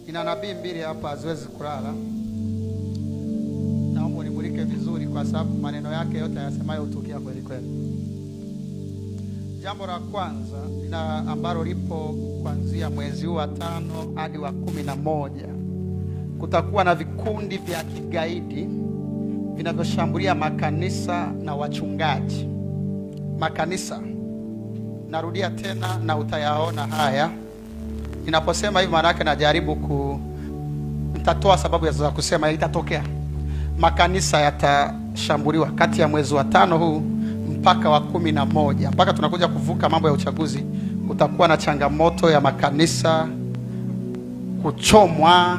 Ina nabii mbili hapa haziwezi kulala. Naomba nimulike vizuri kwa sababu maneno yake yote yasemayo utukia kweli kweli. Jambo la kwanza ambalo lipo kuanzia mwezi wa 5 hadi wa 11. Kutakuwa na vikundi vya kigaidi vinavyoshambulia makanisa na wachungaji. Makanisa. Narudia tena na utayaona haya. Ninaposema hivi maana yake najaribu nitatoa sababu za kusema itatokea. Makanisa yatashambuliwa kati ya mwezi wa 5 huu mpaka wa 11. Mpaka tunakuja kuvuka mambo ya uchaguzi, utakuwa na changamoto ya makanisa kuchomwa,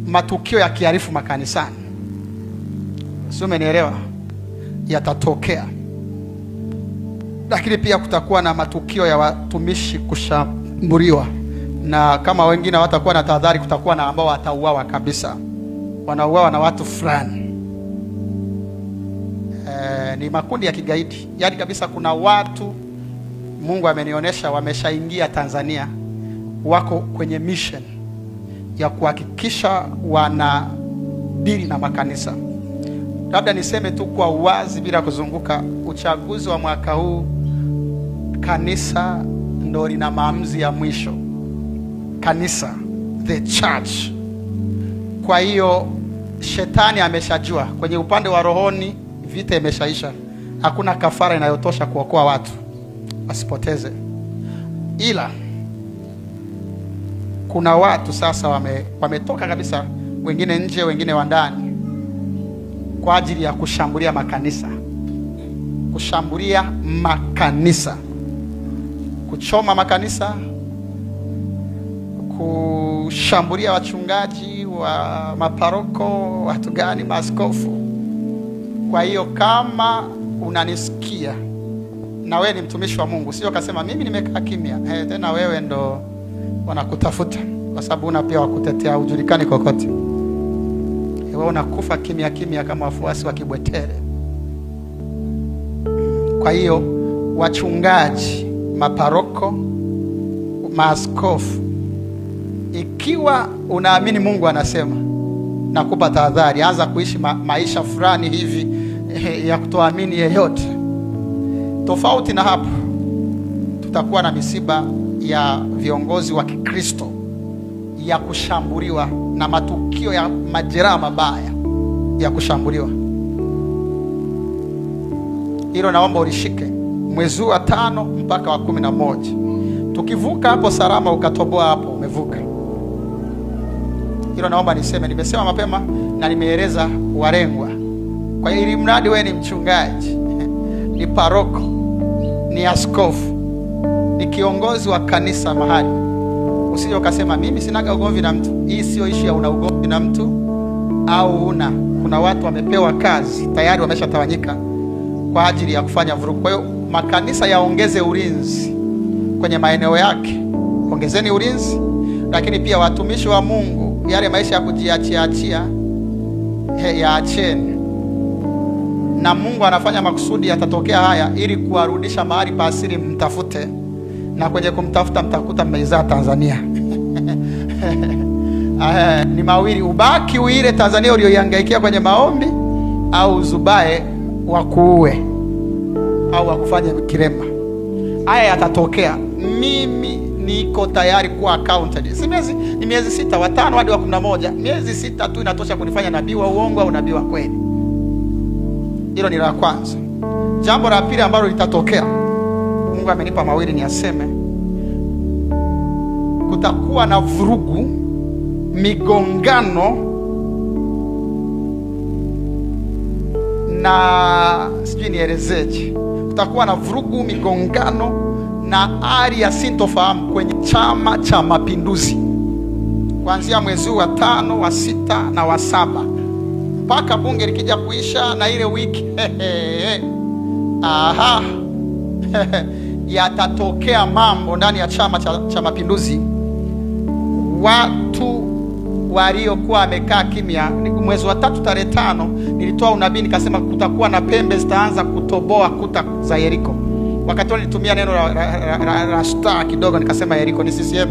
matukio ya kiarifu makanisani. Sio, umenielewa? Yatatokea. Lakini pia kutakuwa na matukio ya watumishi kushambuliwa, na kama wengine watakuwa na tahadhari, kutakuwa na ambao watauawa kabisa. Wanauawa na watu fulani. Ni makundi ya kigaidi. Yaani kabisa kuna watu Mungu amenionyesha wameshaingia Tanzania, wako kwenye mission ya kuhakikisha wana dili na makanisa. Labda niseme tu kwa uwazi bila kuzunguka, uchaguzi wa mwaka huu kanisa ndo lina maamuzi ya mwisho. Kanisa, the church. Kwa hiyo shetani ameshajua kwenye upande wa rohoni vita imeshaisha. Hakuna kafara inayotosha kuokoa watu wasipoteze. Ila kuna watu sasa wametoka kabisa, wengine nje, wengine wa ndani, kwa ajili ya kushambulia makanisa. Kushambulia makanisa, kuchoma makanisa, kushambulia wachungaji wa maparoko, watu gani, maaskofu. Kwa hiyo kama unanisikia na wewe ni mtumishi wa Mungu, sio kasema mimi nimekaa kimya, tena wewe ndo wanakutafuta kwa sababu una pia wakutetea, hujulikani kokote. Wewe unakufa kimya kimya kama wafuasi wa Kibwetere. Kwa hiyo wachungaji, maparoko, maaskofu, ikiwa unaamini Mungu anasema, nakupa tahadhari, anza kuishi maisha fulani hivi ya kutoamini yeyote. Tofauti na hapo, tutakuwa na misiba ya viongozi wa Kikristo ya kushambuliwa na matukio ya majeraha mabaya ya kushambuliwa. Hilo naomba ulishike. Mwezi wa 5 mpaka wa 11. Tukivuka hapo salama, ukatoboa hapo, umevuka. Hilo naomba niseme, nimesema mapema na nimeeleza walengwa. Kwa hiyo ili mradi wewe ni mchungaji, ni paroko, ni askofu, ni kiongozi wa kanisa mahali, usije ukasema mimi sinaga ugomvi na mtu. Hii sio issue ya una ugomvi na mtu au una. Kuna watu wamepewa kazi tayari, wameshatawanyika kwa ajili ya kufanya vurugu. Kwa hiyo makanisa yaongeze ulinzi kwenye maeneo yake. Ongezeni ulinzi, lakini pia watumishi wa Mungu, yale maisha ya kujiachia yaacheni. Na Mungu anafanya makusudi yatatokea haya ili kuwarudisha mahali pa asili, mtafute. Na kwenye kumtafuta mtakuta mmezaa Tanzania. Ni mawili, ubaki uile Tanzania ulioihangaikia kwenye maombi, au uzubae wakuue au wakufanye kilema. Haya yatatokea. Mimi niko tayari kuwa accounted. Si ni miezi 6, wa 5 hadi wa 11. Miezi 6 tu inatosha kunifanya nabii wa uongo au nabii wa kweli. Hilo ni la kwanza. Jambo la pili ambalo litatokea, Mungu amenipa mawili niaseme. Kutakuwa na vurugu, migongano na sijui nielezeje. Kutakuwa na vurugu, migongano na hali ya sintofahamu kwenye Chama cha Mapinduzi kuanzia mwezi wa 5, wa 6 na wa 7 mpaka bunge likija kuisha na ile wiki. Yatatokea mambo ndani ya Chama cha Mapinduzi. Watu waliokuwa wamekaa kimya. Mwezi wa 3 tarehe 5 nilitoa unabii nikasema kutakuwa na pembe zitaanza kutoboa kuta za Yeriko. Wakati nilitumia neno la star kidogo nikasema Yeriko ni CCM.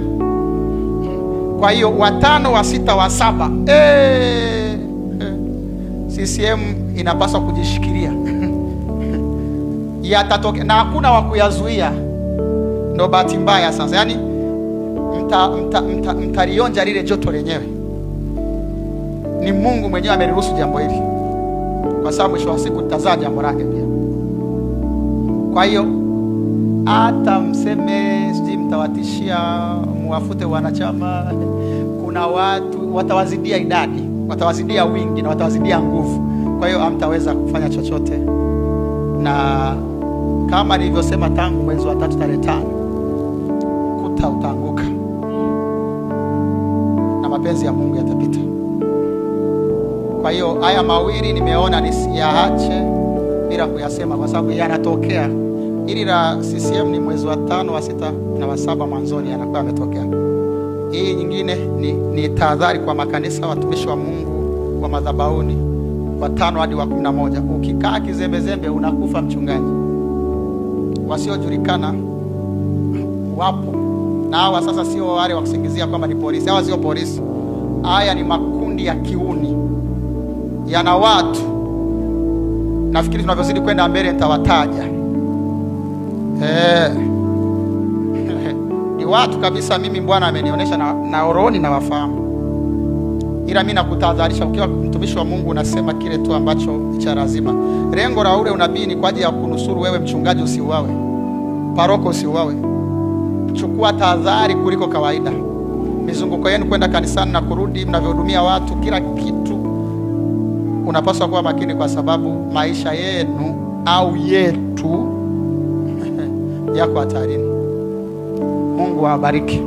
Kwa hiyo 5, 6, 7 CCM inapaswa kujishikilia. Yatatoke na hakuna wa kuyazuia. Ndo bahati mbaya sasa. Yaani mtalionja lile joto lenyewe. Ni Mungu mwenyewe ameruhusu jambo hili. Kwa sababu mwisho wa siku tutazaa jambo lake pia. Kwa hiyo hata mseme sijui mtawatishia muwafute wanachama, kuna watu watawazidia idadi, watawazidia wingi na watawazidia nguvu. Kwa hiyo hamtaweza kufanya chochote. Na kama nilivyosema tangu mwezi wa 3 tarehe 5, kuta utaanguka na mapenzi ya Mungu yatapita. Kwa hiyo haya mawili nimeona nisiyaache bila kuyasema kwa sababu yanatokea. Ili la CCM ni mwezi wa 5, wa 6 na wa 7 mwanzoni yanakuwa yametokea. Hii nyingine ni tahadhari kwa makanisa, watumishi wa Mungu wa madhabahuni wa 5 hadi wa 11. Ukikaa kizembezembe unakufa mchungaji. Wasiojulikana wapo. Na hawa sasa sio wale wa kusingizia kwamba ni polisi. Hawa sio polisi. Haya ni makundi ya kiuni. Yana watu. Nafikiri tunavyozidi kwenda mbele nitawataja. Ni watu kabisa mimi Bwana amenionyesha na oroni na wafahamu. Ila mimi nakutahadharisha, ukiwa mtumishi wa Mungu unasema kile tu ambacho cha lazima. Lengo la ule unabii ni kwa ajili ya kunusuru wewe mchungaji usiuawe. Paroko usiuawe. Chukua tahadhari kuliko kawaida. Mizunguko yenu kwenda kanisani na kurudi, mnavyohudumia watu, kila kitu unapaswa kuwa makini kwa sababu maisha yenu au yetu yako hatarini. Mungu awabariki.